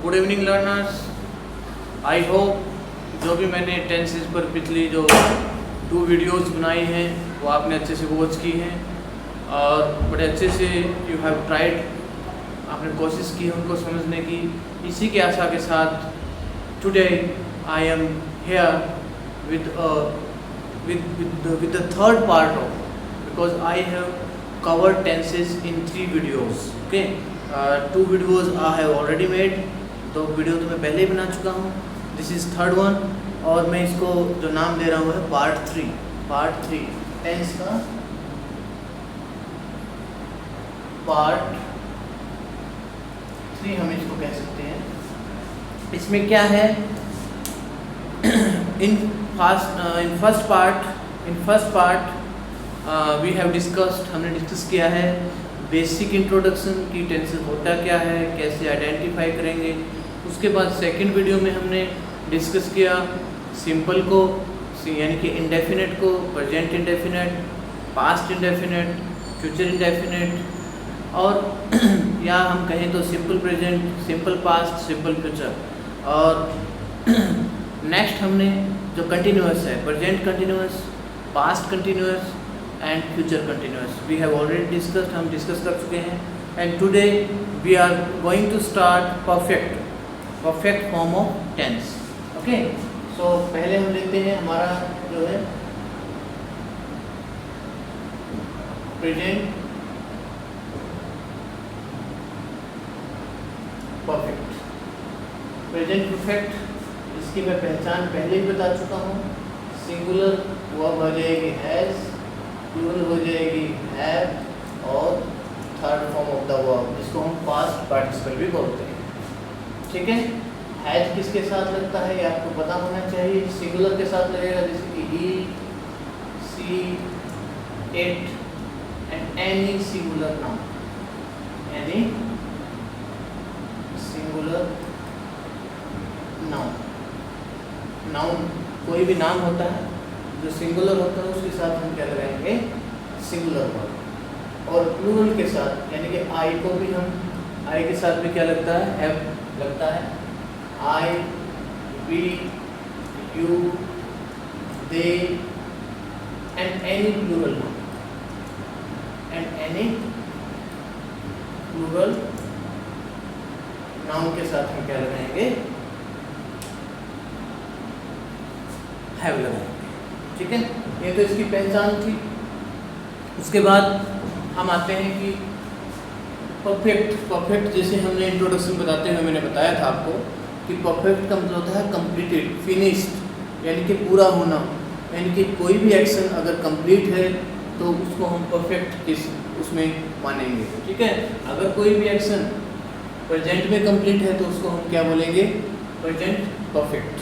Good evening learners. I hope जो भी मैंने टेंसेस पर पिछली जो 2 वीडियोस बनाई हैं वो आपने अच्छे से वॉच की हैं और बड़े अच्छे से यू हैव ट्राइड, आपने कोशिश की है उनको समझने की। इसी के आशा के साथ today I am here with the third part of, because I have covered tenses in 3 videos. Okay, 2 videos I have already made, 2 video तो मैं पहले ही बना चुका हूँ। दिस इज़ थर्ड वन और मैं इसको जो नाम दे रहा हूँ है पार्ट 3 टेंस का पार्ट 3 हम इसको कह सकते हैं। इसमें क्या है, in first part we have discussed, हमने डिस्कस किया है बेसिक इंट्रोडक्शन की टेंसेस होता क्या है, कैसे आइडेंटिफाई करेंगे। उसके बाद सेकंड वीडियो में हमने डिस्कस किया सिंपल को, यानी कि इंडेफिनेट को, present indefinite, past indefinite, future indefinite और या हम कहें तो simple present, simple past, simple future. और नेक्स्ट हमने जो कंटिन्यूअस है, present continuous, past continuous and future continuous, we have already discussed, हम डिस्कस कर चुके हैं। And today we are going to start perfect form of tense. Okay, so पहले हम लेते हैं हमारा जो है प्रेजेंट परफेक्ट। प्रेजेंट परफेक्ट इसकी मैं पहचान पहले ही बता चुका हूँ। सिंगुलर वर्ब हो जाएगी हैज़, प्लूरल हो जाएगी हैव और third form of the verb जिसको हम पास्ट पार्टिसिपल भी बोलते हैं। ठीक है, हैज़ किसके साथ लगता है ये आपको पता होना चाहिए। सिंगुलर के साथ लगेगा जैसे कि he, she, it and any singular noun, any singular noun कोई भी नाम होता है जो सिंगुलर होता है उसके साथ हम क्या लगाएंगे, सिंगुलर वर्ब। और प्लूरल के साथ यानी कि आई को भी हम, आई के साथ भी क्या लगता है, हैव लगता है। I, we, you, they and any plural noun, and any plural noun के साथ हम क्या लगाएंगे, हैव लगाएंगे। ठीक है, ये तो इसकी पहचान थी। उसके बाद हम आते हैं कि परफेक्ट जैसे हमने इंट्रोडक्शन बताते हुए मैंने बताया था आपको कि परफेक्ट का मतलब होता है कंप्लीटेड, फिनिश्ड, यानी कि पूरा होना। यानी कि कोई भी एक्शन अगर कंप्लीट है तो उसको हम परफेक्ट उसमें मानेंगे। ठीक है, अगर कोई भी एक्शन प्रेजेंट में कंप्लीट है तो उसको हम क्या बोलेंगे, प्रेजेंट परफेक्ट।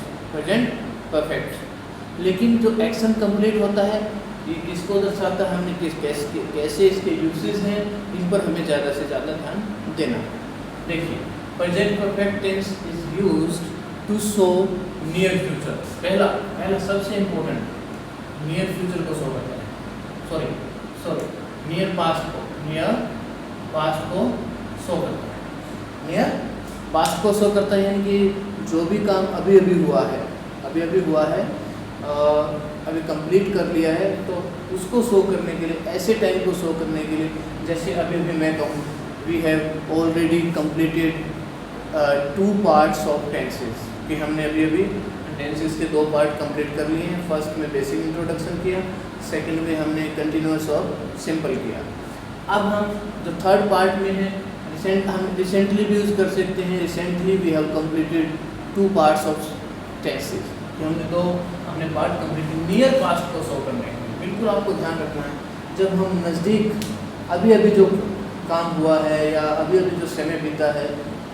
लेकिन जो एक्शन कंप्लीट होता है ये किसको दर्शाता है, हमने कैसे इसके यूसेस हैं, इन पर हमें ज़्यादा से ज़्यादा ध्यान देना। देखिए, present perfect tense is used to show near future. पहला सबसे इम्पोर्टेंट नियर फ्यूचर को शो करता है, सॉरी नियर पास्ट को शो करता है। नियर पास्ट को शो करता है यानी कि जो भी काम अभी अभी हुआ है अभी कंप्लीट कर लिया है तो उसको शो करने के लिए, ऐसे टाइम को शो करने के लिए, जैसे अभी मैं कहूँ we have already completed 2 parts of tenses, कि हमने अभी टेंसेस के 2 पार्ट कंप्लीट कर लिए हैं। फर्स्ट में बेसिक इंट्रोडक्शन किया, सेकंड में हमने कंटिन्यूअस और सिंपल किया। अब हम जो थर्ड पार्ट में है, हम रिसेंटली भी यूज़ कर सकते हैं। Recently we have completed 2 parts of tenses, हमने पार्ट कंप्लीट नियर पास्ट को शो करने के लिए। बिल्कुल आपको ध्यान रखना है, जब हम नज़दीक अभी जो काम हुआ है या अभी जो समय बीता है,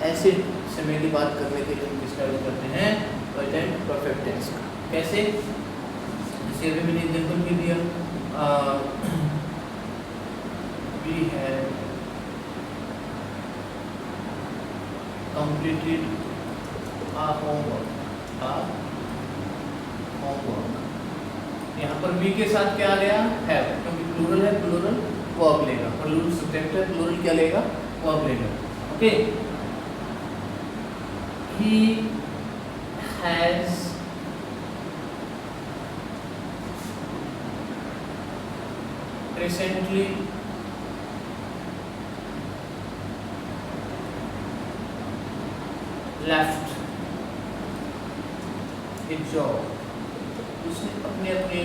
ऐसे समय की बात करने के लिए हम किसका यूज़ करते हैं, प्रेजेंट परफेक्ट टेंस का। कैसे, जैसे अभी मैंने एग्जाम्पल भी दिया, वी हैव कंप्लीटेड होमवर्क। यहाँ पर वी के साथ क्या आ गया, हैव, क्योंकि प्लूरल है, प्लूरल वर्ब लेगा, प्लूरल सब्जेक्ट है, प्लूरल क्या लेगा, वर्ब लेगा। Okay, he has recently left his job, उसने अभी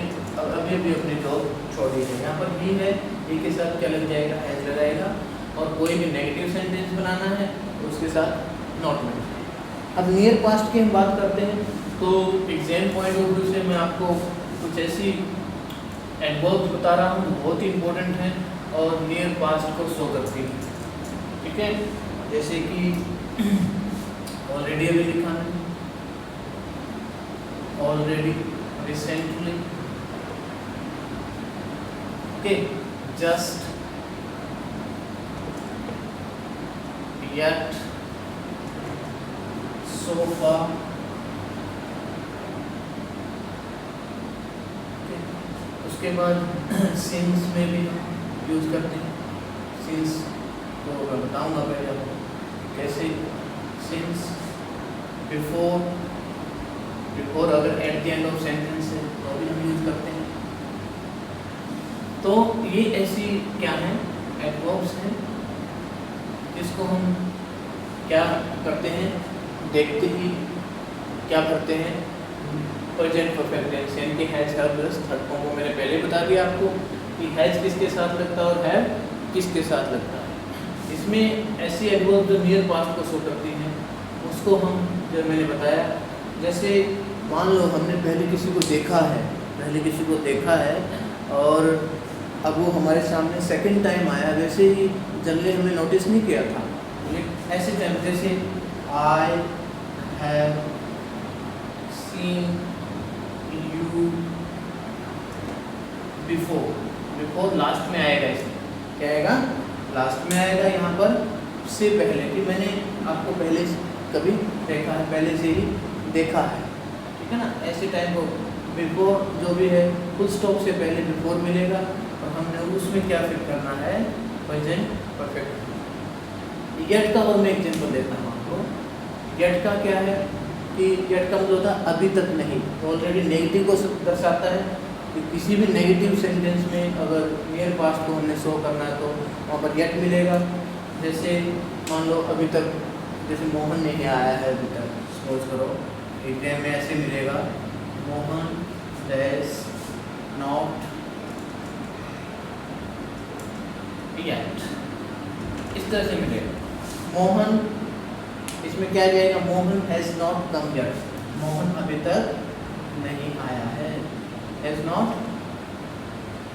अभी अपनी जॉब छोड़ी है। यहाँ पर ही है, ही के साथ क्या लग जाएगा, हैज लगाएगा, और कोई भी नेगेटिव सेंटेंस बनाना है तो उसके साथ नॉट में। अब नियर पास्ट की हम बात करते हैं, तो एग्जाम पॉइंट ऑफ व्यू से मैं आपको कुछ ऐसी एडवर्ब्स बता रहा हूँ, बहुत ही इंपॉर्टेंट हैं और नियर पास्ट को शो करती है। ठीक है, जैसे कि ऑलरेडी अभी लिखा है, already, recently, okay, just, yet, so far, उसके बाद since में भी यूज करते हैं। since तो मैं बताऊंगा पहले आपको कैसे। since, before, before अगर at the end of sentence है तो भी हम यूज करते हैं। तो ये ऐसी क्या है, एडवर्ब्स हैं जिसको हम क्या करते हैं, देखते ही क्या करते हैं, प्रेजेंट परफेक्ट टेंस यानी कि has, have plus third form को मैंने पहले बता दिया आपको कि हैज किसके साथ लगता है और हैव किसके साथ लगता है। इसमें ऐसी एडवर्ब जो नियर पास्ट को शो करती हैं उसको हम, जो मैंने बताया, जैसे मान लो हमने पहले किसी को देखा है, पहले किसी को देखा है और अब वो हमारे सामने सेकंड टाइम आया, वैसे ही जनरली हमने नोटिस नहीं किया था। ऐसे टाइम जैसे I have seen you before, before last में आएगा, इसमें क्या आएगा, लास्ट में आएगा, यहाँ पर से पहले कि मैंने आपको पहले कभी देखा है, पहले से ही देखा है। ठीक है ना, ऐसे टाइम को बिफोर जो भी है फुल स्टॉप से पहले बिफोर मिलेगा और हमने उसमें क्या फिट करना है, प्रेजेंट परफेक्ट। येट का और मैं एग्जाम्पल देता हूँ आपको। येट का क्या है कि येट का मतलब होता है अभी तक नहीं, तो ऑलरेडी नेगेटिव को दर्शाता है कि किसी भी नेगेटिव सेंटेंस में अगर नियर पास्ट को हमने शो करना है तो वहाँ पर येट मिलेगा। जैसे मान लो अभी तक, जैसे मोहन नहीं आया है अभी तक, सपोज करो एग्जाम में ऐसे मिलेगा, मोहन हैज नॉट येट, इस तरह से मिलेगा। मोहन, इसमें क्या जाएगा, Mohan has not come yet, Mohan अभी तक नहीं आया है, हैज नॉट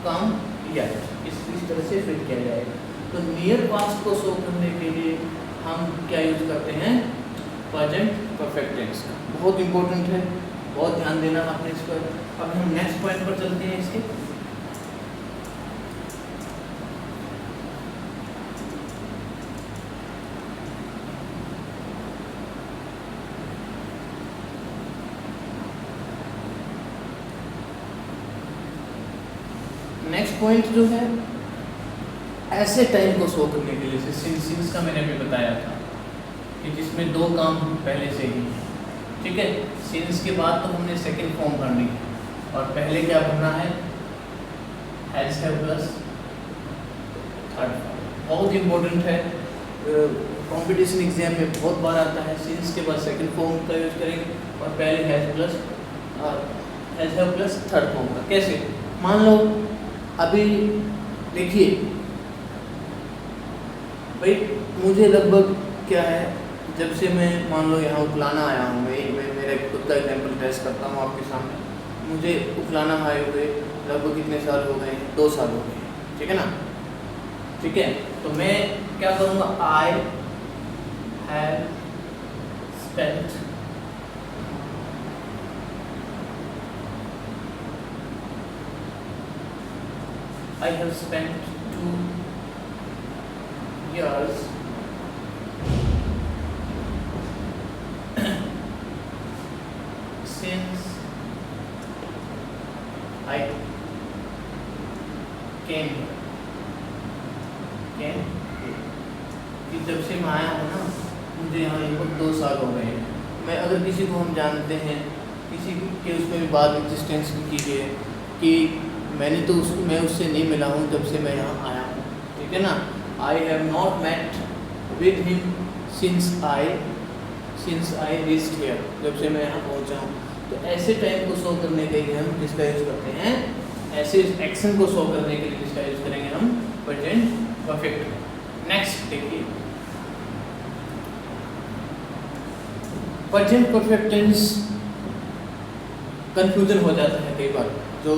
कम येट, इस तरह से फिट किया जाएगा। तो नियर पास्ट को शो करने के लिए हम क्या यूज करते हैं, प्रेजेंट परफेक्ट टेंस का। बहुत इंपॉर्टेंट है, बहुत ध्यान देना आपने इस पर। अब हम नेक्स्ट पॉइंट पर चलते हैं इसके। नेक्स्ट पॉइंट जो है ऐसे टाइम को शो करने के लिए, सिंस का मैंने अभी बताया था कि जिसमें दो काम पहले से ही, ठीक है। सिंस के बाद तो हमने सेकंड फॉर्म भरनी है और पहले क्या भरना है, has, have plus third form. बहुत इंपॉर्टेंट है, कंपटीशन एग्जाम में बहुत बार आता है। सिंस के बाद सेकंड फॉर्म का यूज करेंगे और पहले has plus has, have plus third form का। कैसे, मान लो अभी देखिए भाई, मुझे लगभग क्या है, जब से मैं मान लो यहाँ उकलाना आया हूँ, मैं मेरा खुद का एग्जाम्पल टेस्ट करता हूँ आपके सामने। मुझे उकलाना आए हुए लगभग कितने साल हो गए, 2 साल हो गए, ठीक है ना। ठीक है, तो मैं क्या करूँगा, I have spent I have spent 2 years since I came here. कि जब से मैं आया हूँ ना, मुझे यहाँ लगभग 2 साल हो गए हैं। मैं अगर किसी को हम जानते हैं, किसी के उसमें भी बात एग्जिस्टेंस की है कि मैं उससे नहीं मिला हूँ जब से मैं यहाँ आया हूँ, ठीक है ना। I have not met with him since I reached here, जब से मैं यहाँ पहुँचा हूँ। तो ऐसे टाइम को शो करने के लिए हम किसका यूज़ करते हैं, ऐसे एक्शन को शो करने के लिए किसका यूज़ करेंगे हम, प्रेजेंट परफेक्ट। नेक्स्ट देखिए, प्रेजेंट परफेक्ट टेंस कंफ्यूजन हो जाता है कई बार, जो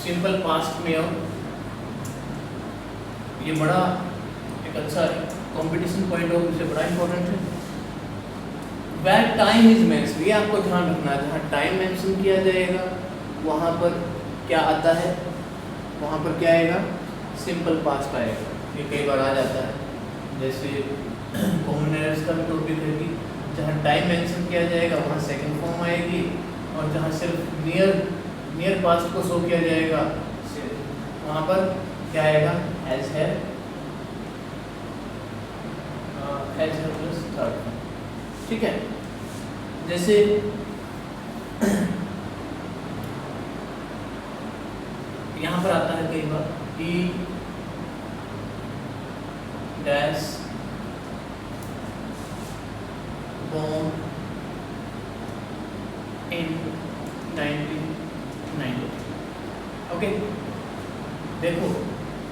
सिंपल पास्ट में हो, ये बड़ा एक अच्छा कंपटीशन पॉइंट ऑफ व्यू से बड़ा इंपॉर्टेंट है। वेयर टाइम इज मेंशन, ये आपको ध्यान रखना है, जहाँ टाइम मेंशन किया जाएगा वहाँ पर क्या आता है, वहाँ पर क्या आएगा, सिंपल पास्ट आएगा। ये कई बार आ जाता है, जैसे कॉमन एरर्स का भी टॉपिक है कि जहाँ टाइम मेंशन किया जाएगा वहाँ सेकंड फॉर्म आएगी, और जहाँ सिर्फ नियर पास्ट को शो किया जाएगा वहाँ पर क्या आएगा, हैज है प्लस थर्ड फॉर्म, ठीक है। जैसे यहाँ पर आता है कई बार कि डैश born in 1990, ओके। देखो,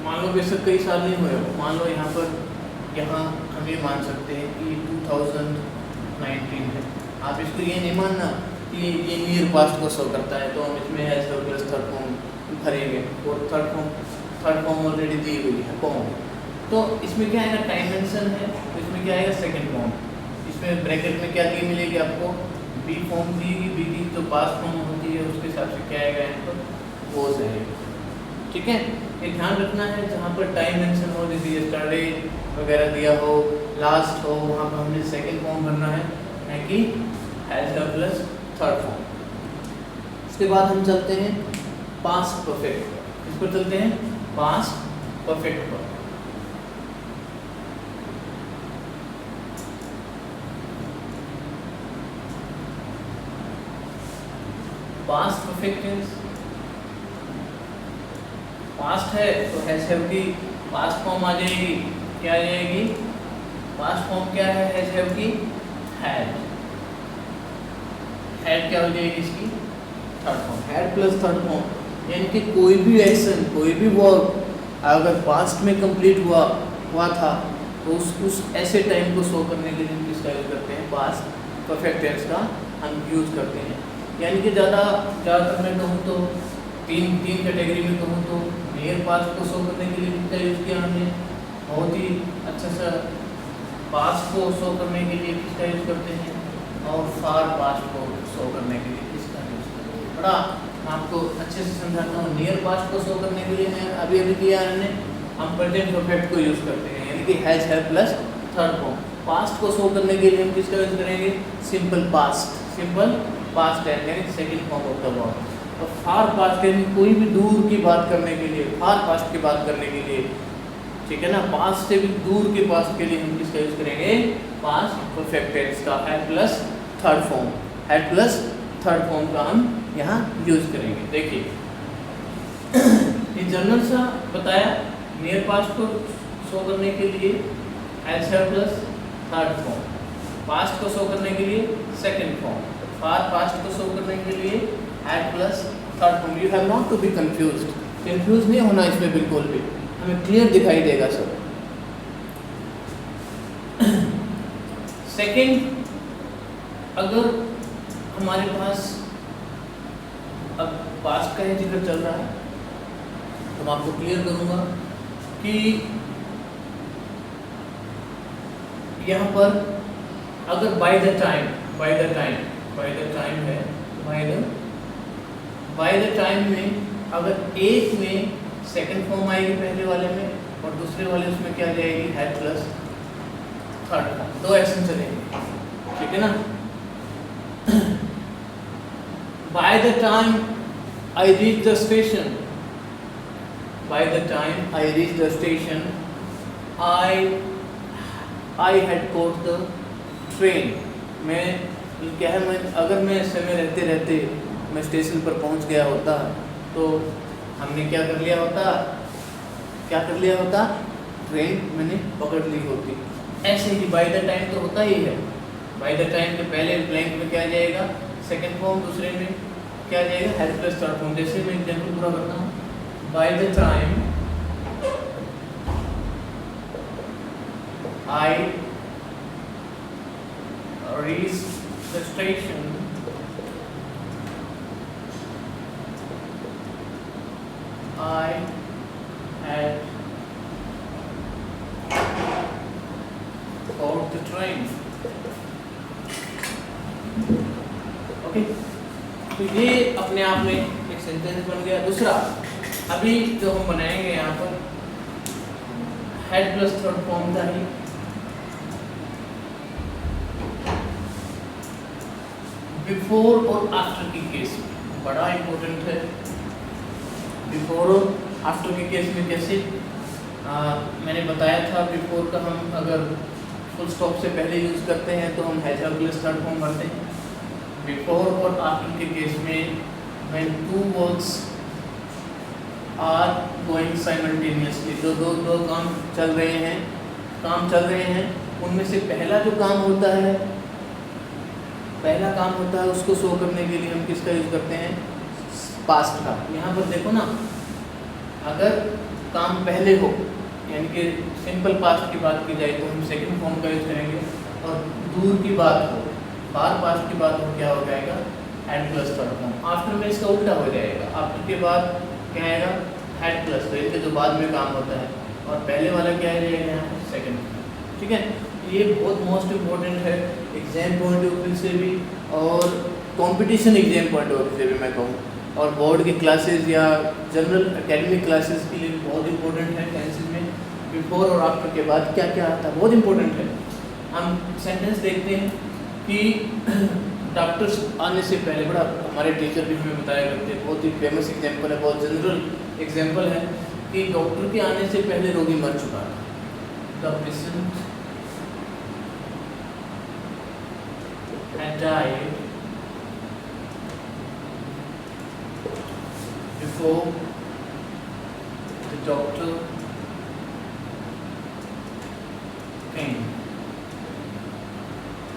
मान लो बेशक कई साल नहीं हुए, मान लो यहाँ हम ये मान सकते हैं कि 2019 है। आप इसको ये नहीं मानना कि ये नियर पास्ट को शो करता है, तो हम इसमें हैज प्लस थर्ड फॉर्म भरेंगे, और थर्ड फॉर्म ऑलरेडी दी हुई है फॉर्म। तो इसमें क्या आएगा, टाइम मेंशन है, तो इसमें क्या आएगा, सेकंड फॉर्म। इसमें ब्रैकेट में क्या दी मिलेगी आपको, बी फॉर्म दी, बी की जो पास्ट फॉर्म होती है उसके हिसाब से क्या आएगा यहाँ पर, वो आएगा, ठीक है। ये ध्यान रखना है, जहाँ पर टाइम मेंशन हो, जैसे यस्टरडे वगैरह दिया हो, लास्ट हो, वहाँ पर हमने सेकंड फॉर्म भरना है कि हैज प्लस थर्ड फॉर्म। उसके बाद हम चलते हैं पास्ट परफेक्ट, इस पर चलते हैं पास्ट परफेक्ट पर। पास्ट परफेक्ट टेंस, पास्ट है तो हैज हैव की पास्ट फॉर्म आ जाएगी, क्या आ जाएगी, पास्ट फॉर्म क्या है, हैज हैव की हैड क्या हो जाएगी इसकी, third form, had plus third form. यानी कि कोई भी एक्शन, कोई भी वर्क अगर पास्ट में कंप्लीट हुआ था, तो उस ऐसे टाइम को शो करने के लिए किसका यूज करते हैं, पास्ट परफेक्ट टेंस का हम यूज करते हैं। यानी कि ज़्यादातर मैं कहूँ तो तीन कैटेगरी में कहूँ तो नियर पास्ट को शो करने के लिए किसका यूज़ किया हमने, बहुत ही अच्छा सा पास्ट को शो करने के लिए किसका यूज़ करते हैं, और फार पास्ट को शो करने के लिए किसका यूज़ करते हैं। बड़ा आपको अच्छे से समझाता हूँ। नियर पास्ट को शो करने के लिए मैं अभी किया हमने, हम प्रेजेंट परफेक्ट को यूज़ करते हैं, यानी कि has have plus third form. Past को शो करने के लिए हम किसका यूज़ करेंगे, सिंपल पास्ट टेंस, यानी second form of the verb. और फार पास्ट यानी कोई भी दूर की बात करने के लिए, फार पास्ट की बात करने के लिए, ठीक है ना, पास्ट से भी दूर के पास्ट के लिए हम किसका यूज करेंगे, पास्ट परफेक्ट टेंस का had plus third form, had plus third form का हम यहाँ यूज करेंगे। देखिए ये जनरल सा बताया, नियर पास्ट को शो करने के लिए has have plus third form, past को शो करने के लिए सेकंड फॉर्म, फार पास्ट को शो करने के लिए had plus third form. You have not to be confused, confuse नहीं होना इसमें बिल्कुल भी, हमें क्लियर दिखाई देगा सब। सेकंड, अगर हमारे पास अब पास्ट का ही जिक्र चल रहा है तो मैं आपको क्लियर करूंगा कि यहाँ पर अगर बाय द टाइम है, बाय द टाइम में अगर एक में सेकंड फॉर्म आएगी पहले वाले में, और दूसरे वाले उसमें क्या जाएगी, हैड प्लस थर्ड फॉर्म। दो एक्शन चलेंगे, ठीक है ना। By the time I reach the station, by the time I reach the station, I had caught the train में क्या है, मैं अगर मैं समय रहते रहते मैं स्टेशन पर पहुंच गया होता तो हमने क्या कर लिया होता, ट्रेन मैंने पकड़ ली होती। ऐसे ही बाय द टाइम तो होता ही है। बाय द टाइम के पहले ब्लैंक में क्या जाएगा, सेकंड फॉर्म, दूसरे में क्या जाएगा, हैड प्लस थर्ड फॉर्म। जैसे मैं एग्जांपल पूरा करता हूँ, by the time I reached the station, I had caught the train। Okay, तो ये अपने आप में एक सेंटेंस बन गया। दूसरा अभी जो हम बनाएंगे यहाँ पर हेड प्लस थर्ड फॉर्म था ही, बिफोर और आफ्टर के केस में बड़ा इंपॉर्टेंट है। बिफोर और आफ्टर के केस में कैसे, मैंने बताया था बिफोर का हम अगर फुल स्टॉप से पहले यूज करते हैं तो हम हैज प्लस थर्ड फॉर्म करते हैं। बिफोर और आफ्टर के केस में when two works are going simultaneously, दो काम चल रहे हैं, उनमें से पहला जो काम होता है, उसको शो करने के लिए हम किसका यूज करते हैं, पास्ट का। यहाँ पर देखो ना, अगर काम पहले हो यानी कि सिंपल पास्ट की बात की जाए तो हम सेकंड फॉर्म का यूज करेंगे, और दूर की बात हो, फार पास्ट की बात हो, क्या हो जाएगा, had plus third form. After में इसका उल्टा हो जाएगा, आफ्टर के बाद क्या आएगा, हैड प्लस, तो इसके जो बाद में काम होता है, और पहले वाला क्या आ जाएगा यहाँ पर, सेकंड। ठीक है, ये बहुत मोस्ट इम्पोर्टेंट है एग्जाम पॉइंट ऑफ व्यू से भी, और competition exam point of view से भी मैं कहूँ, और बोर्ड की क्लासेस या जनरल एकेडमिक क्लासेस के लिए बहुत इंपॉर्टेंट है। टेंसेस में बिफोर और आफ्टर के बाद क्या क्या आता है, बहुत इंपॉर्टेंट है। हम सेंटेंस देखते हैं कि डॉक्टर्स आने से पहले, बड़ा हमारे टीचर भी हमें बताया करते हैं, बहुत ही फेमस एग्जाम्पल है, बहुत जनरल एग्जाम्पल है कि डॉक्टर के आने से पहले रोगी मर चुका है। The patient had died before the doctor came।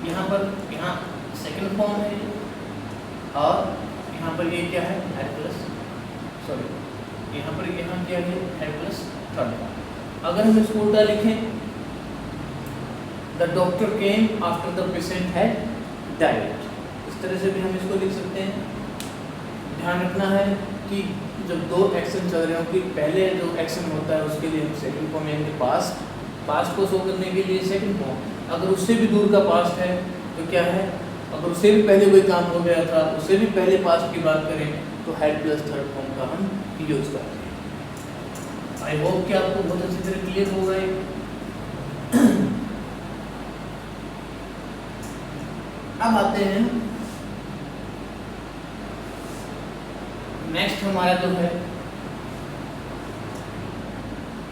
यहाँ सेकंड फॉर्म है, और यहाँ पर ये क्या है, हेड प्लस, सॉरी यहाँ क्या है, हेड प्लस थर्ड। अगर हम इसको उल्टा लिखें, the doctor came after the patient had died, इस तरह से भी हम इसको लिख सकते हैं। ध्यान रखना है कि जब दो एक्शन चल रहे हो कि पहले जो एक्शन होता है उसके लिए हम सेकंड फॉर्म यानी पास्ट को शो करने के लिए सेकंड फॉर्म, अगर उससे भी दूर का पास्ट है तो क्या है, अगर उससे भी पहले कोई काम हो गया था, उससे भी पहले पास्ट की बात करें तो हेड प्लस थर्ड फॉर्म का हम यूज करते हैं। आई होप कि आपको बहुत अच्छी तरह क्लियर हो गए। अब आते हैं नेक्स्ट, हमारा जो है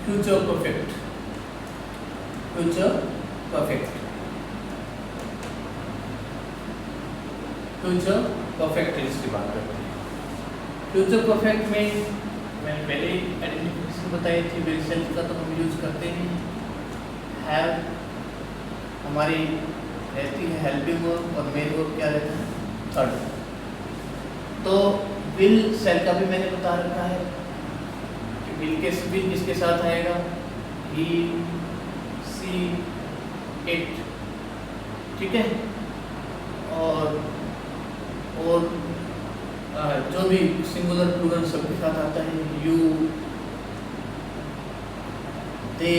future perfect. Future perfect tense की बात करते हैं। फ्यूचर परफेक्ट में मैंने पहले आइडेंटिफिकेशन बताई थी, वेरी सेल्फ का तो हम यूज करते हैं। हैव हमारी रहती है हेल्पिंग वर्ब, और मेन वर्ब क्या रहता है, थर्ड। तो विल सेल का भी मैंने बता रखा है कि विल किसके साथ आएगा, ही, सी, इट। ठीक है, और जो भी सिंगुलर प्लूरल सबके साथ आता है, you, they,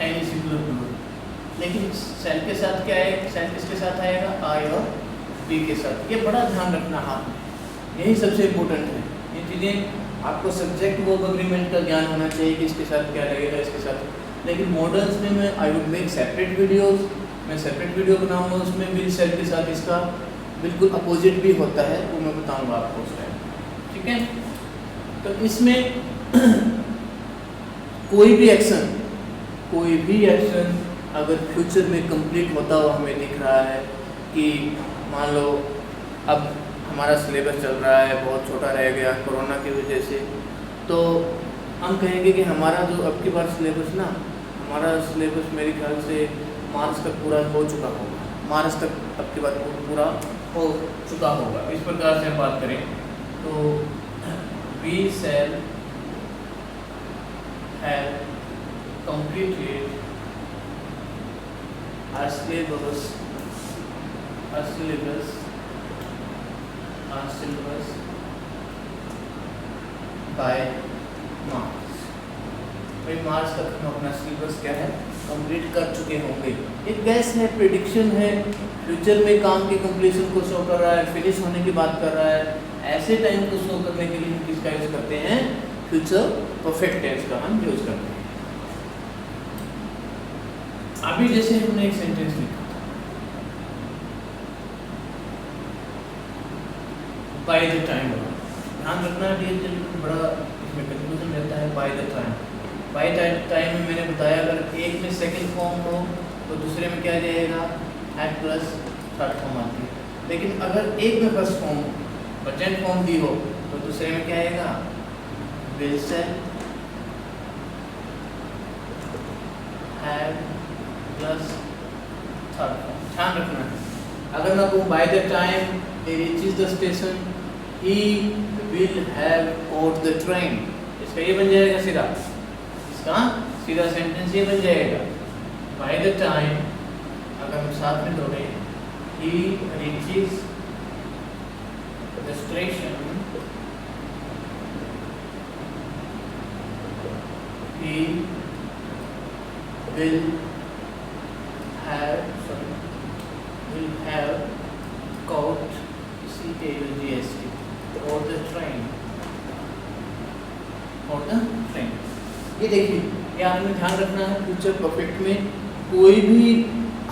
any singular plural. लेकिन सेल के साथ क्या है, सेल किसके साथ आएगा, आई और बी के साथ। ये बड़ा ध्यान रखना हाथ में, यही सबसे इम्पोर्टेंट है। ये चीज़ें आपको सब्जेक्ट वर्ब एग्रीमेंट का ज्ञान होना चाहिए कि इसके साथ क्या लगेगा, इसके साथ। लेकिन मॉडल्स में मैं I would make separate videos, मैं सेपरेट वीडियो बनाऊंगा, उसमें विल सेल के साथ इसका बिल्कुल अपोजिट भी होता है, वो मैं बताऊंगा आपको उस टाइम। ठीक है, तो इसमें कोई भी एक्शन अगर फ्यूचर में कंप्लीट होता हुआ हमें दिख रहा है कि मान लो अब हमारा सिलेबस चल रहा है, बहुत छोटा रह गया कोरोना की वजह से, तो हम कहेंगे कि हमारा जो अब की बार सिलेबस ना, हमारा सिलेबस मेरे ख्याल से मार्च तक पूरा हो चुका होगा, मार्च तक अब की बार पूरा हो चुका होगा। इस प्रकार से हम बात करें तो we shall have completed our syllabus by March। भाई मार्च तक हम अपना सिलेबस क्या है कंप्लीट कर चुके होंगे। एक गैस है, प्रेडिक्शन है, फ्यूचर में काम की कंप्लीशन को शो कर रहा है, फिनिश होने की बात कर रहा है। ऐसे टाइम को शो करने के लिए हम किसका यूज करते हैं? फ्यूचर परफेक्ट टेंस का हम यूज करते हैं। अभी जैसे हमने एक सेंटेंस लिखा बाय द टाइम, ध्यान रखना डियर चिल्ड्रन, बड़ा इसमें कंफ्यूजन रहता है। By the time, by the time में मैंने बताया अगर एक में सेकंड फॉर्म हो तो दूसरे में क्या जाएगा? एट प्लस थर्ड फॉर्म आती है। लेकिन अगर एक में फर्स्ट फॉर्म प्रेजेंट फॉर्म दी हो तो दूसरे में क्या आएगा? Will shall have plus third form. ध्यान रखना है, अगर मैं कहूँ by the time he reaches the station he will have caught the train, इसका ये बन जाएगा सीधा, इसका सीधा सेंटेंस ये बन जाएगा। बाय द टाइम अगर हम साथ में जोड़े he reaches the station he will have caught CAUGST or the train, or the train। ये देखिए, ये आपने ध्यान रखना है फ्यूचर परफेक्ट में कोई भी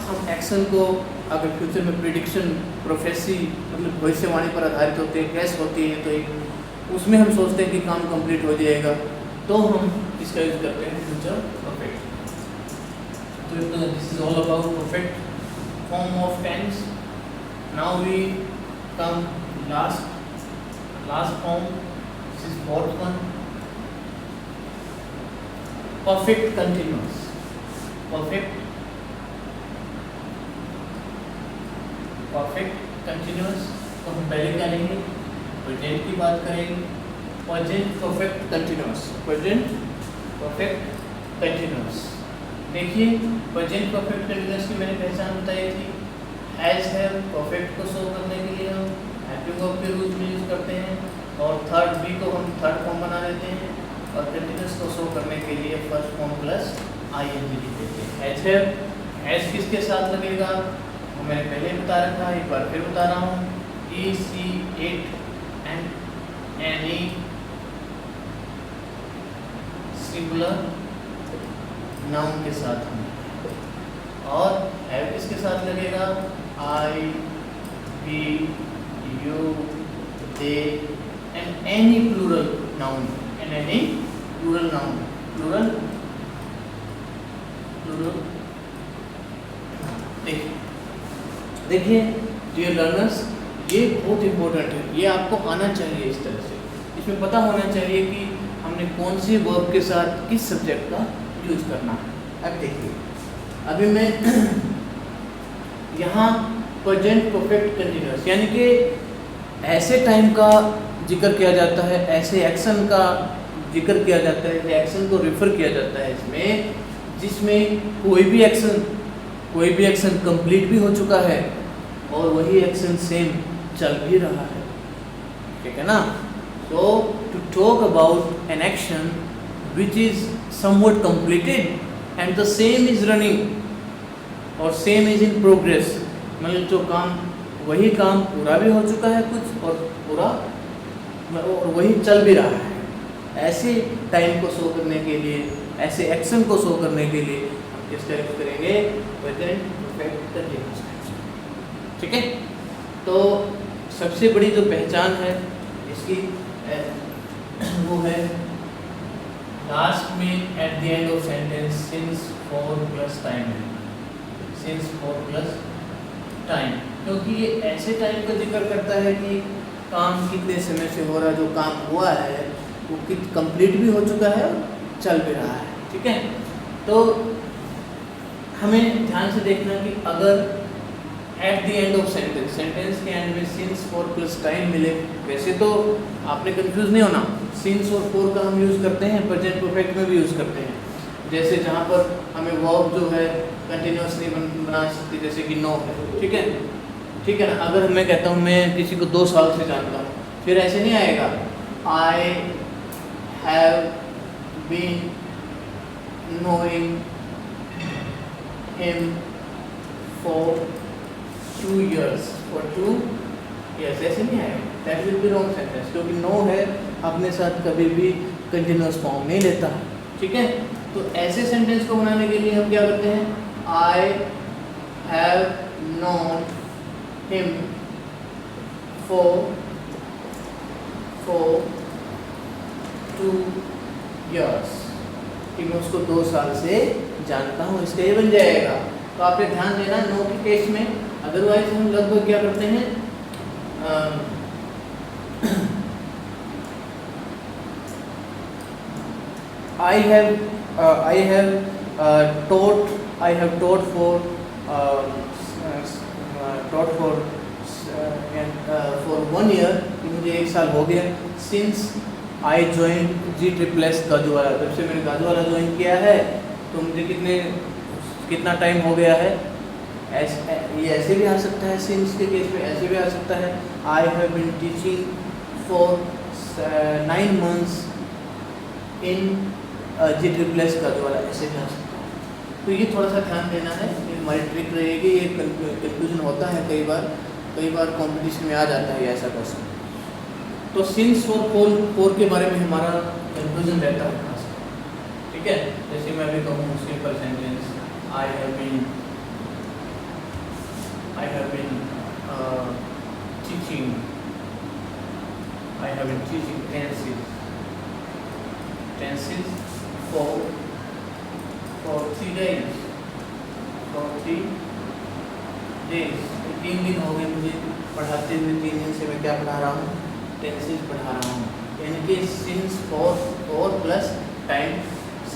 हम एक्शन को अगर फ्यूचर में प्रिडिक्शन प्रोफेसी मतलब भविष्यवाणी पर आधारित होते हैं, गैस होती है, तो एक उसमें हम सोचते हैं कि काम कंप्लीट हो जाएगा तो हम इसका यूज करते हैं फ्यूचर परफेक्ट। तो this is all about perfect form of tense. Now we come last form, this is fourth one, perfect continuous। perfect continuous तो हम पहले क्या लेंगे? प्रेजेंट की बात करेंगे, present perfect continuous, present perfect continuous. देखिए प्रेजेंट परफेक्ट कंटिन्यूअस की मैंने पहचान बताई थी। हैज हैव परफेक्ट को शो करने के लिए हम हैविंग ऑफ के रूल्स में यूज करते हैं, और थर्ड बी को हम थर्ड फॉर्म बना देते हैं, और कंटिन्यूअस को शो करने के लिए फर्स्ट फॉर्म प्लस आईएनजी लिख देते हैं। हैज हैव, हैज किसके साथ लगेगा वो मैंने पहले बता रखा है, एक बार फिर बता रहा हूँ। He she it and any singular noun के साथ हम, और हैव किसके साथ लगेगा? I we you they and any plural noun, and any plural noun, plural देखिए डियर लर्नर्स, ये बहुत इंपॉर्टेंट है, ये आपको आना चाहिए इस तरह से। इसमें पता होना चाहिए कि हमने कौन सी वर्ब के साथ किस सब्जेक्ट का यूज करना है। अब देखिए, अभी मैं यहाँ प्रेजेंट परफेक्ट कंटिन्यूअस यानी कि ऐसे टाइम का जिक्र किया जाता है, ऐसे एक्शन का जिक्र किया जाता है, एक्शन को रिफर किया जाता है इसमें, जिसमें कोई भी एक्शन कंप्लीट भी हो चुका है और वही एक्शन सेम चल भी रहा है, ठीक है ना। So to talk about an action which is somewhat completed and the same is running और same is in progress, मतलब जो काम वही काम पूरा भी हो चुका है कुछ और पूरा और वही चल भी रहा है, ऐसे टाइम को शो करने के लिए, ऐसे एक्शन को शो करने के लिए हम किसका यूज करेंगे? प्रेजेंट परफेक्ट कंटीन्यूअस टेंस, ठीक है। तो सबसे बड़ी जो पहचान है इसकी वो है लास्ट में at the end of sentence since for plus time. Since for plus time, क्योंकि ये ऐसे टाइम का जिक्र करता है कि काम कितने समय से हो रहा है, जो काम हुआ है वो कंप्लीट भी हो चुका है और चल भी रहा है। ठीक है, तो हमें ध्यान से देखना कि अगर at the end of sentence के एंड में सिंस फॉर प्लस टाइम मिले, वैसे तो आपने कंफ्यूज नहीं होना, सिंस और फॉर का हम यूज़ करते हैं, प्रेजेंट परफेक्ट में भी यूज़ करते हैं। जैसे जहाँ पर हमें वर्ब जो है कंटिन्यूस नहीं बना सकती, जैसे कि नो है। ठीक है, ठीक है ना। अगर मैं कहता हूँ मैं किसी को 2 साल से जानता हूँ, फिर ऐसे नहीं आएगा I have been knowing him for 2 years, for 2 years, ऐसे नहीं आएगा। That will be wrong sentence, क्योंकि नो है अपने साथ कभी भी कंटिन्यूस फॉर्म नहीं लेता। ठीक है, तो ऐसे सेंटेंस को बनाने के लिए हम क्या करते हैं, I have known him for 2 years, कि मैं उसको 2 साल से जानता हूँ, इसका ये बन जाएगा। तो आपने ध्यान देना नो के केस में, अदरवाइज हम लगभग क्या करते हैं, I have taught for 1 year, कि मुझे 1 साल हो गया, since I joined GSS गाजूवाला, जब से मैंने गाजूवाला ज्वाइन किया है तो मुझे कितना टाइम हो गया है। ये ऐसे भी आ सकता है, सिंस के केस में ऐसे भी आ सकता है, I have been teaching for 9 months in GSS Gajuwala, ऐसे भी आ सकता है। तो ये थोड़ा सा ध्यान देना है, ये हमारी ट्रिक रहेगी। ये कंफ्यूजन होता है कई बार कॉम्पिटिशन में आ जाता है ऐसा क्वेश्चन। तो सिंस और फोर के बारे में हमारा कंफ्यूजन रहता है खास। ठीक है, जैसे मैं भी कहूँ simple sentence, I have been teaching tenses for 3 days, 3 दिन हो गए मुझे पढ़ाते हुए, 3 दिन से मैं क्या पढ़ा रहा हूँ, टेंसेस पढ़ा रहा हूँ। यानी कि since for plus time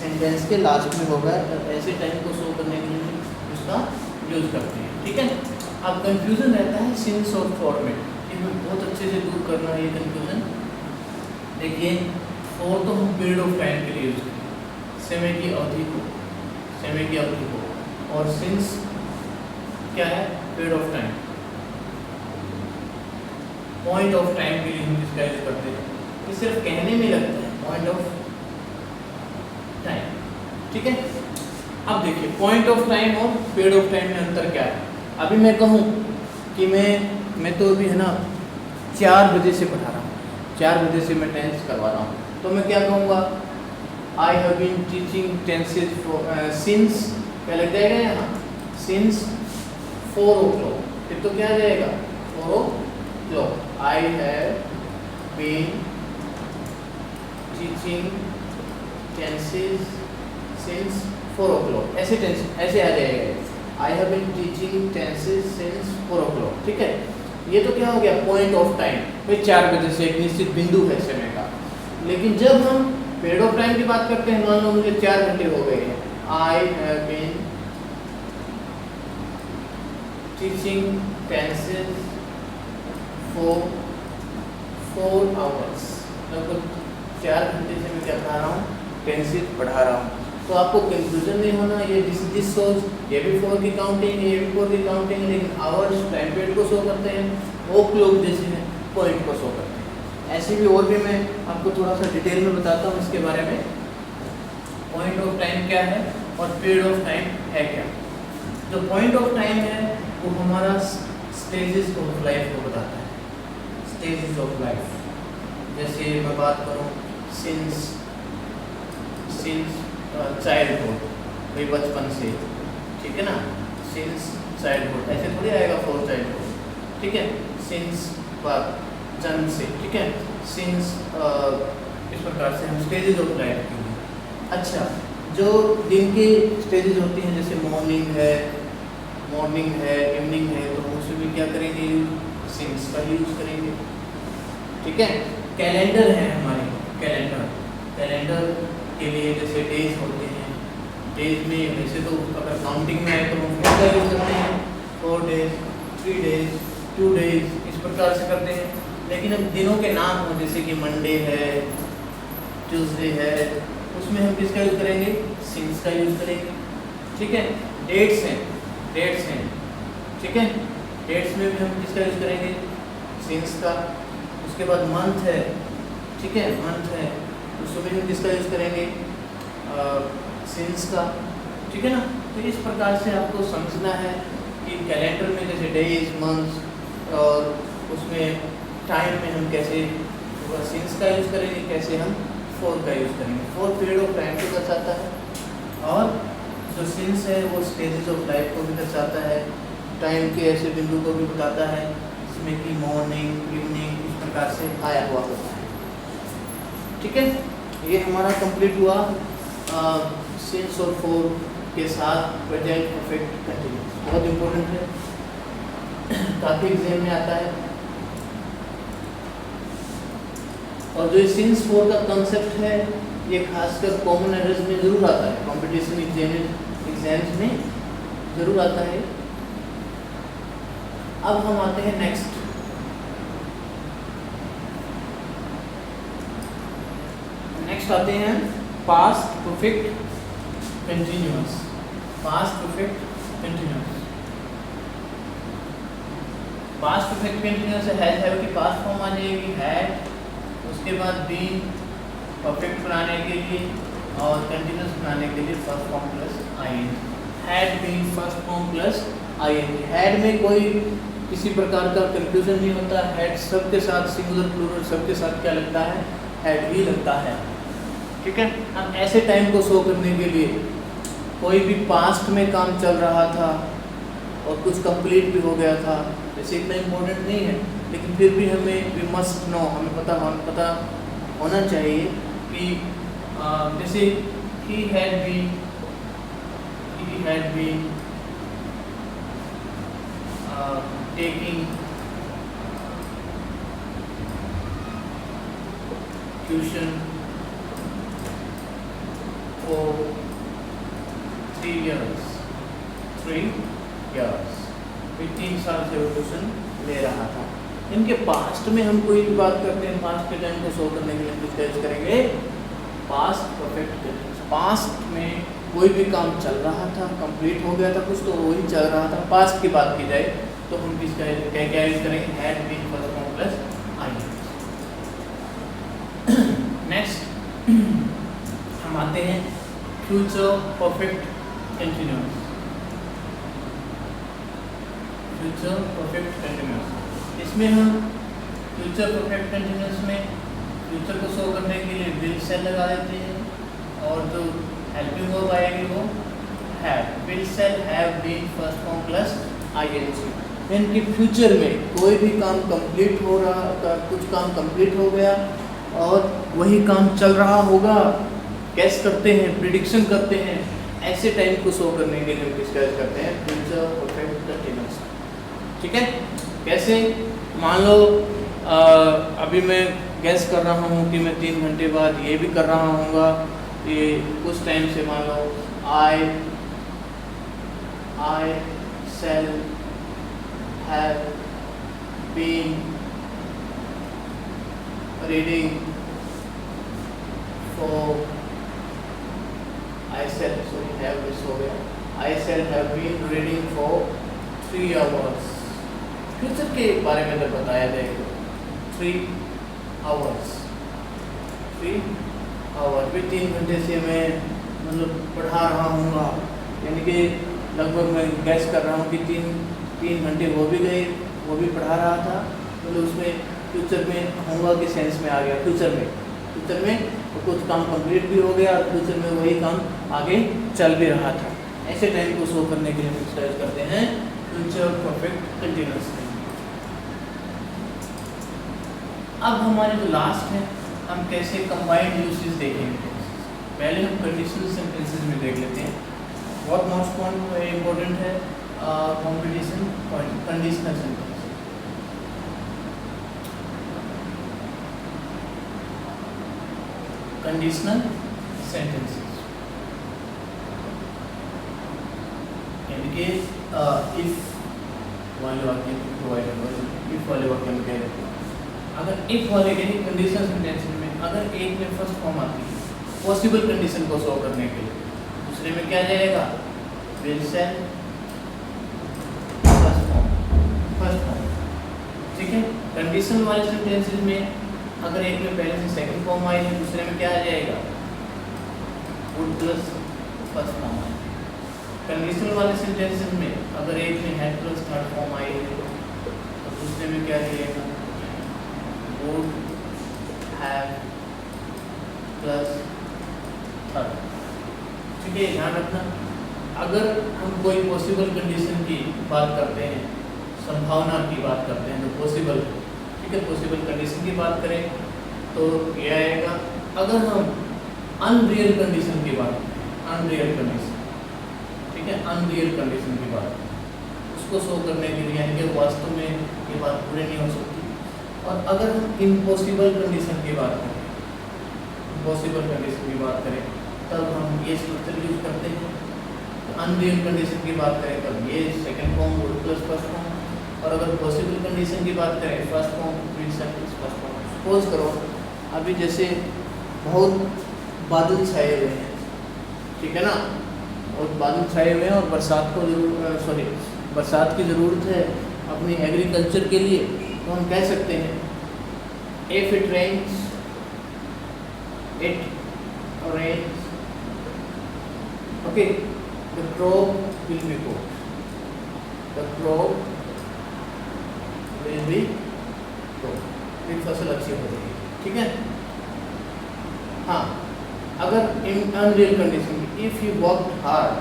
sentence के लास्ट में होगा, ऐसे टाइम को शो करने के लिए उसका यूज करते हैं। ठीक है, अब कंफ्यूजन रहता है सिंस और फॉर में, इनमें बहुत अच्छे से दूर करना है ये कंफ्यूजन। देखिए, फॉर तो हम पीरियड ऑफ टाइम के लिए यूज करते हैं, समय की अवधि को, और सिंस क्या है, period of time, point of time के लिए हम इसका यूज करते हैं। ये सिर्फ कहने में लगता है पॉइंट ऑफ टाइम। ठीक है, अब देखिए पॉइंट ऑफ टाइम और पीरियड ऑफ टाइम में अंतर क्या है। अभी मैं कहूँ कि मैं तो अभी है ना 4 बजे से पढ़ा रहा हूँ, 4 बजे से मैं टेंस करवा रहा हूँ, तो मैं क्या कहूँगा, I have been teaching tenses since, क्या लग जाएगा यहाँ, सिंस 4 o'clock, फिर तो क्या आ जाएगा 4 o'clock। I have been teaching tenses since 4 o'clock, ऐसे आ जाएगा, I have been teaching tenses since 4 o'clock। ठीक है, ये तो क्या हो गया, पॉइंट ऑफ टाइम, भाई 4 बजे से एक निश्चित बिंदु है समय का। लेकिन जब हम पीरियड ऑफ टाइम की बात करते हैं, मान लो मुझे 4 घंटे हो गए हैं, I have been teaching tenses for 4 hours, लगभग 4 घंटे से मैं क्या पढ़ा रहा हूँ, टेंसेज पढ़ा रहा हूँ। तो आपको कंफ्यूजन नहीं होना, ये दिस सोच, ये भी 4 की काउंटिंग, ये भी 4 की काउंटिंग, लेकिन आवर्स टाइम पीरियड को शो करते हैं, वो क्लॉक जैसे हैं पॉइंट को शो करते हैं। ऐसे भी और भी मैं आपको थोड़ा सा डिटेल में बताता हूँ इसके बारे में, पॉइंट ऑफ टाइम क्या है और पीरियड ऑफ टाइम है क्या। जो पॉइंट ऑफ टाइम है वो हमारा स्टेजेस ऑफ लाइफ को बताता है, स्टेजेस ऑफ लाइफ। जैसे मैं बात करूँ सिंस चाइल्डहुड, भाई बचपन से, ठीक है ना, सिंस चाइल्डहुड, ऐसे थोड़ी आएगा फॉर चाइल्डहुड। ठीक है, सिंस बर्थ, जन्म से, ठीक है, सिंस, इस प्रकार से हम स्टेजेस ऑफ लाइफ के लिए। अच्छा, जो दिन की स्टेजेस होती हैं, जैसे मॉर्निंग है, मॉर्निंग है, इवनिंग है, तो हम उसमें भी क्या करेंगे, सिंस का यूज़ करेंगे। ठीक है। कैलेंडर है हमारे, कैलेंडर के लिए जैसे डेज होते हैं, डेज में वैसे तो अगर काउंटिंग में आए तो हम 4 का यूज़ करते हैं, 4 डेज, 3 डेज, 2 डेज, इस प्रकार से करते हैं। लेकिन अब दिनों के नाम हो जैसे कि मंडे है, ट्यूसडे है, उसमें हम किसका यूज़ करेंगे, सिंस का यूज़ करेंगे। ठीक है। डेट्स हैं, ठीक है, डेट्स में भी हम किसका यूज़ करेंगे, सिंस का। उसके बाद मंथ है, ठीक है, मंथ है, उसमें हम किसका यूज़ करेंगे, सिंस का। ठीक है ना। तो इस प्रकार से आपको समझना है कि कैलेंडर में जैसे डेज, मंथ्स, और उसमें टाइम में हम कैसे सिंस का यूज़ करेंगे, कैसे हम फोर का यूज़ करेंगे। फोर पीरियड ऑफ टाइम को दर्शाता है, और जो सिंस है वो स्टेजेस ऑफ लाइफ को भी दर्शाता है, टाइम के ऐसे बिंदु को भी बताता है जिसमें कि मॉर्निंग, इवनिंग, इस प्रकार से आया हुआ होता है। ठीक है। ये हमारा कंप्लीट हुआ सिंस और फोर के साथ प्रेजेंट परफेक्ट कंटिन्यूअस। बहुत इम्पोर्टेंट है, काफ़ी एग्जाम में आता है। और जो सिंस फोर का कंसेप्ट है ये खासकर कॉमन एरर्स में ज़रूर आता है, कंपटीशन एग्जाम्स में ज़रूर आता है। अब हम आते हैं नेक्स्ट, आते हैं past perfect continuous. Past perfect continuous, past perfect continuous have की पास्ट फॉर्म आ जाएगी हैड, उसके बाद बीन, परफेक्ट बनाने के लिए और कंटिन्यूअस बनाने के लिए first form plus ING. Had been first form plus ING. Had में कोई किसी प्रकार का कंफ्यूजन नहीं होता, हैड सबके साथ सिंगुलर प्लूरल सबके साथ क्या लगता है, हैड ही लगता है। ठीक है। हम ऐसे टाइम को शो करने के लिए कोई भी पास्ट में काम चल रहा था और कुछ कंप्लीट भी हो गया था, जैसे इतना इम्पोर्टेंट नहीं है लेकिन फिर भी हमें वी मस्ट नो, हमें पता होना चाहिए कि जैसे he had been taking tuition for 3 years। 3 years, 3 साल से वो ट्यूशन ले रहा था। इनके पास्ट में हम कोई भी बात करते हैं, पास्ट के टाइम को शो करने के लिए हम किसका यूज करेंगे, पास्ट परफेक्ट कंटिन्यूअस। पास्ट में कोई भी काम चल रहा था, कंप्लीट हो गया था कुछ, तो वही चल रहा था। पास्ट की बात की जाए तो हम किसका क्या यूज करेंगे, had been first form plus I. Next हम आते हैं future perfect continuous. Future perfect continuous, इसमें हम फ्यूचर परफेक्ट कंटिन्यूअस में फ्यूचर को शो करने के लिए विल सेल लगा देते हैं और जो हेल्पिंग वर्ब आएगी वो have. Will shall have been first form plus ING. इनके फ्यूचर में कोई भी काम कंप्लीट हो रहा, कुछ काम कंप्लीट हो गया और वही काम चल रहा होगा, कैस करते हैं, प्रिडिक्शन करते हैं, ऐसे टाइम को शो करने के लिए हम किसका यूज करते हैं, फ्यूचर परफेक्ट कंटिन्यूअस। ठीक है। कैसे, मान लो अभी मैं गैस कर रहा हूँ कि मैं 3 घंटे बाद ये भी कर रहा हूँगा, ये कुछ टाइम से मान लो I shall have been reading for I shall have been reading for 3 hours। Future के बारे में अगर बताया जाए तो 3 hours भी 3 घंटे से मैं मतलब पढ़ा रहा हूँगा, यानी कि लगभग मैं गैस कर रहा हूँ कि 3 घंटे हो भी गए, वो भी पढ़ा रहा था, मतलब उसमें फ्यूचर में होगा के सेंस में आ गया। फ्यूचर में तो कुछ काम कंप्लीट भी हो गया और फ्यूचर में वही काम आगे चल भी रहा था। ऐसे टाइम को शो करने के लिए हम इसका यूज करते हैं फ्यूचर परफेक्ट कंटिन्यूअस। अब हमारे जो लास्ट है, हम कैसे कंबाइंड यूसेज देखेंगे। पहले हम कंडीशनल सेंटेंसेस में देख लेते हैं, बहुत मोस्ट इम्पोर्टेंट है। Competition point, conditional sentence. Conditional sentences यानी कि इफ वाले वाक्य प्रोवाइडेड, इफ वाले वाक्य में कह देते हैं, अगर इफ वाले यानी कंडीशनल सेंटेंस में अगर एक में फर्स्ट फॉर्म आती है पॉसिबल कंडीशन को शो करने के लिए, दूसरे में क्या जाएगा, विल से फर्स्ट फॉर्म, ठीक है। कंडीशनल वाले सेंटेंसेस में अगर एक में पहले से सेकंड फॉर्म आई है, दूसरे में क्या आ जाएगा, वुड प्लस फर्स्ट फॉर्म आएगा। कंडीशनल वाले सेंटेंसेस में अगर एक में had plus third form I है तो दूसरे में क्या जाएगा, वुड हैव प्लस थर्ड, ठीक है। ध्यान रखना, अगर हम कोई पॉसिबल कंडीशन की बात करते हैं, संभावना की बात करते हैं, तो पॉसिबल, ठीक है, पॉसिबल कंडीशन की बात करें तो ये आएगा। अगर हम अनरियल कंडीशन की बात करें, अनरियल कंडीशन, ठीक है, अनरियल कंडीशन की बात, उसको शो करने के लिए यानी कि वास्तव में ये बात पूरी नहीं हो सकती। और अगर हम इम्पॉसिबल कंडीशन की बात करें, इम्पॉसिबल कंडीशन की बात करें, तब हम ये स्ट्रक्चर यूज करते हैं। अनरियल कंडीशन की बात करें तब ये second form would plus first form, और अगर पॉसिबल कंडीशन की बात करें first form will say plus first form. Suppose करो अभी जैसे बहुत बादल छाए हुए हैं, ठीक है ना, और बादल छाए हुए हैं और बरसात को बरसात की ज़रूरत है अपनी एग्रीकल्चर के लिए, तो हम कह सकते हैं if it rains, it rains, okay, the crop will be good, the crop will be good, फिर फसल अच्छी हो जाएगी, ठीक है। हाँ, अगर in unreal condition, if you worked hard,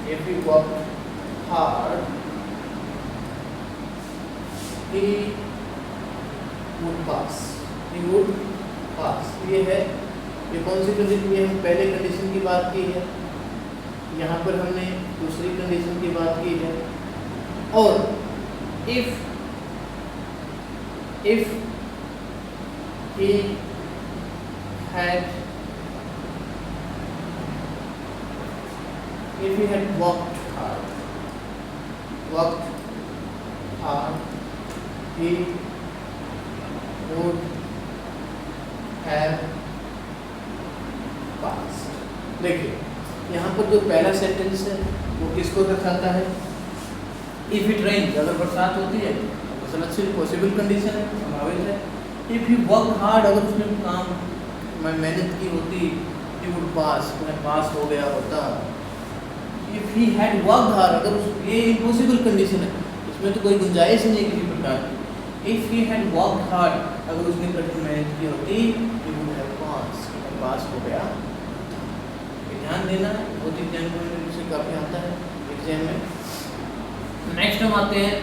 if you worked hard, he would pass, he would pass। ये है, ये कौन सी कंडीशन, ये हम पहले कंडीशन की बात की है, यहाँ पर हमने दूसरी कंडीशन की बात की है। और if he had if he had worked hard, he would have passed। देखिए यहाँ पर जो पहला सेंटेंस है वो किसको दर्शाता है, इफ इट रेन्स, अगर बरसात होती है फसल अच्छी, पॉसिबल कंडीशन है, संभावित है। इफ ही वर्क हार्ड, अगर उसने काम में मेहनत की होती, ही वुड पास, उन्हें पास हो गया होता। If he had worked hard, अगर ये इम्पॉसिबल कंडीशन है, इसमें तो कोई गुंजाइश नहीं किसी प्रकार की। If he had worked hard, अगर उसने कठिन मेहनत की होती, ही वुड हैव पास, पास हो गया। ध्यान देना है, बहुत ही ध्यान से काफी आता है एग्जाम में। नेक्स्ट हम आते हैं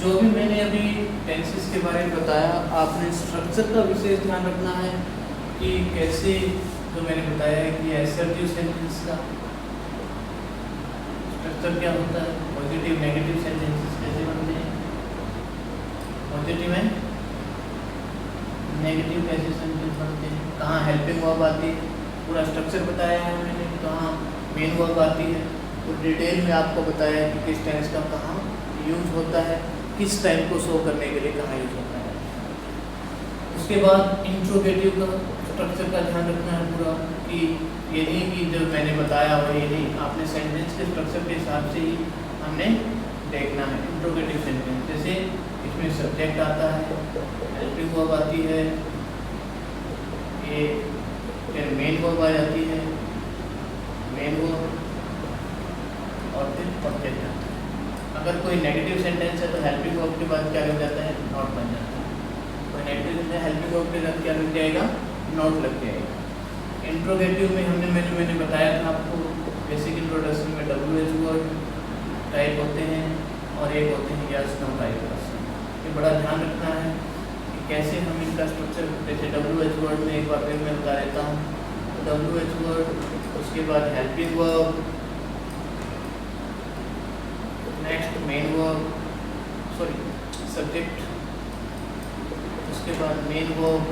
जो भी मैंने अभी टेंसेस के बारे में बताया, आपने स्ट्रक्चर का विशेष ध्यान रखना है कि कैसे, जो मैंने बताया है कि असर्टिव सेंटेंस का स्ट्रक्चर क्या होता है, पॉजिटिव नेगेटिव सेंटेंसेस कैसे बनते हैं, पॉजिटिव एंड नेगेटिव कैसे सेंटेंस बनते हैं, कहाँ हेल्पिंग वर्ब आती है, पूरा स्ट्रक्चर बताया है मैंने, कहाँ मेन वर्ब आती है, तो डिटेल में आपको बताया है कि किस टेंस का कहाँ यूज होता है, किस टाइम को शो करने के लिए कहाँ यूज होता है। उसके बाद इंट्रोगेटिव का स्ट्रक्चर का ध्यान रखना है पूरा, कि ये नहीं कि जो मैंने बताया वही नहीं, आपने सेंटेंस के स्ट्रक्चर के हिसाब से ही हमने देखना है। इंट्रोगेटिव सेंटेंस जैसे इसमें सब्जेक्ट आता है, हेल्पिंग वर्ब आती है, ये फिर मेन वर्ब आ जाती है, मेन वर्ब, और फिर ऑब्जेक्ट आता है। अगर कोई नेगेटिव सेंटेंस है तो हेल्पिंग वर्ब के बाद क्या लग जाता है, नॉट बन जाता है। कोई नेगेटिव सेंटेंस हेल्पिंग वर्ब के साथ क्या लग जाएगा, नॉट लग जाएगा। इंट्रोगेटिव में मैंने बताया था आपको बेसिक इंट्रोडक्शन में WH वर्ड टाइप होते हैं और एक होते हैं यस नो टाइप क्वेश्चन। ये बड़ा ध्यान रखना है कि कैसे हम इनका स्ट्रक्चर, जैसे WH वर्ड में एक बार फिर मैं बता देता हूँ। WH वर्ड, उसके बाद helping verb, next main verb, sorry subject, उसके बाद मेन वर्ब,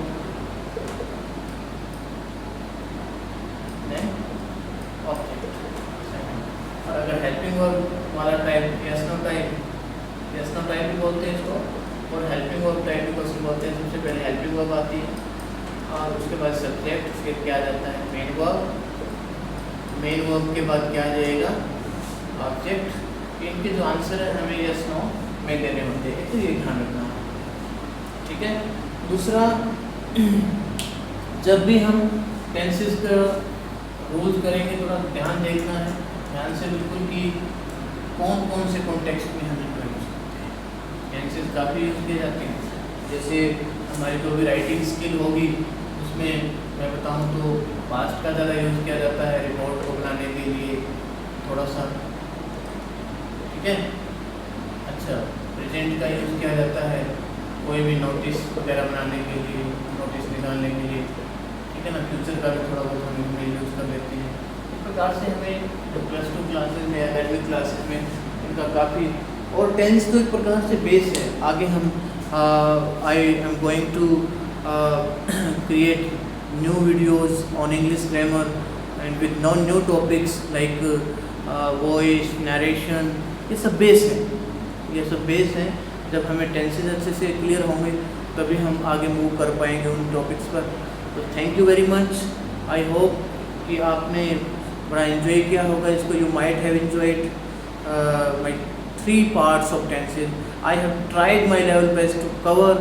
ऑब्जेक्ट। और अगर हेल्पिंग वर्ब वाला टाइप यस नो टाइप भी बोलते हैं इसको, और हेल्पिंग वर्ब टाइप भी क्वेश्चन बोलते हैं। सबसे पहले हेल्पिंग वर्ब आती है और उसके बाद सब्जेक्ट, फिर क्या आ जाता है मेन वर्ब के बाद क्या आ जाएगा ऑब्जेक्ट। इनके जो आंसर है हमें यस नो में देने होते हैं, तो ये ध्यान रखना है, ठीक है। दूसरा, जब भी हम टेंसेस का रूल्स करेंगे थोड़ा ध्यान देखना है, ध्यान से बिल्कुल, कि कौन कौन से कॉन्टेक्स्ट में हम इनको यूज़ करते हैं। टेंसेस काफ़ी यूज़ किए जाते हैं, जैसे हमारी जो भी राइटिंग स्किल होगी उसमें मैं बताऊं तो पास्ट का ज़्यादा यूज़ किया जाता है रिपोर्ट को बनाने के लिए थोड़ा सा, ठीक है। अच्छा, प्रेजेंट का यूज़ किया जाता है कोई भी नोटिस वगैरह बनाने के लिए, नोटिस निकालने के लिए, ठीक है ना। फ्यूचर का भी थोड़ा बहुत हम इसमें यूज़ कर लेते हैं। इस प्रकार से हमें जो +2 क्लासेस में, एकेडमिक क्लासेस में इनका काफ़ी, और टेंस तो एक प्रकार से बेस है। आगे हम I am going to create new videos on English grammar and with new topics like voice, narration, ये सब बेस है, ये सब बेस है। जब हमें टेंसेस अच्छे से क्लियर होंगे तभी हम आगे मूव कर पाएंगे उन टॉपिक्स पर। तो thank you very much. I hope कि आपने बड़ा एंजॉय किया होगा इसको। You might have enjoyed my 3 parts of tenses. I have tried my level best to cover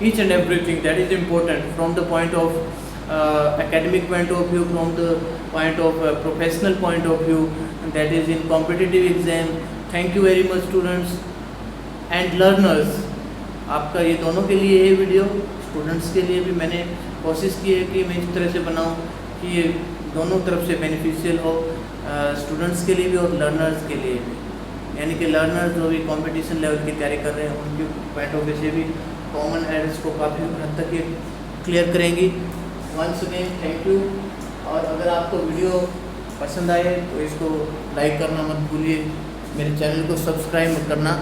each and everything that is important from the point of academic point of view, from the point of professional point of view, and that is in competitive exam. Thank you very much students and learners. आपका ये दोनों के लिए ये video, students के लिए भी मैंने कोशिश की है कि मैं इस तरह से बनाऊं कि ये दोनों तरफ से बेनिफिशियल हो, स्टूडेंट्स के लिए भी और लर्नर्स के लिए भी। यानी कि लर्नर्स जो भी कंपटीशन लेवल की तैयारी कर रहे हैं उनके पॉइंट ऑफ व्यू से भी कॉमन एरर्स को काफ़ी हद तक ये क्लियर करेंगी। Once again thank you. और अगर आपको वीडियो पसंद आए तो इसको लाइक करना मत भूलिए, मेरे चैनल को सब्सक्राइब मत करना।